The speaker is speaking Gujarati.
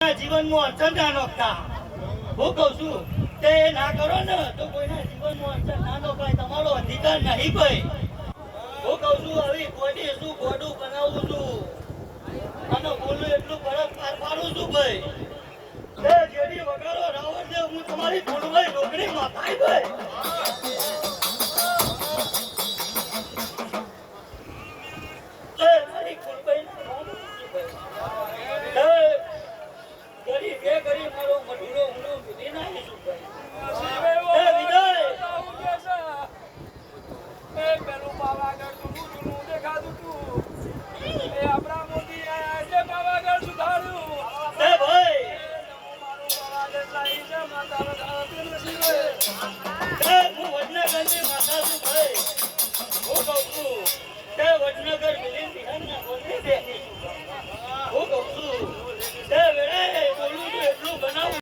કોઈના જીવનમાં અડચણ ના નોખતા. હું કહું છું તે ના કરો ને તો કોઈના જીવનમાં અડચણ ના નોખાય. તમારો અધિકાર નહીં કોઈ. હું કહું છું હવે કોઈ શું ગોડું બનાવું છું અને બોલું એટલું બરફ પાર પાડું છું ભાઈ. તે જેડી વગાડો રાવણ દેવ હું તમારી ફૂલભાઈ નોકરી માં થાય ભાઈ.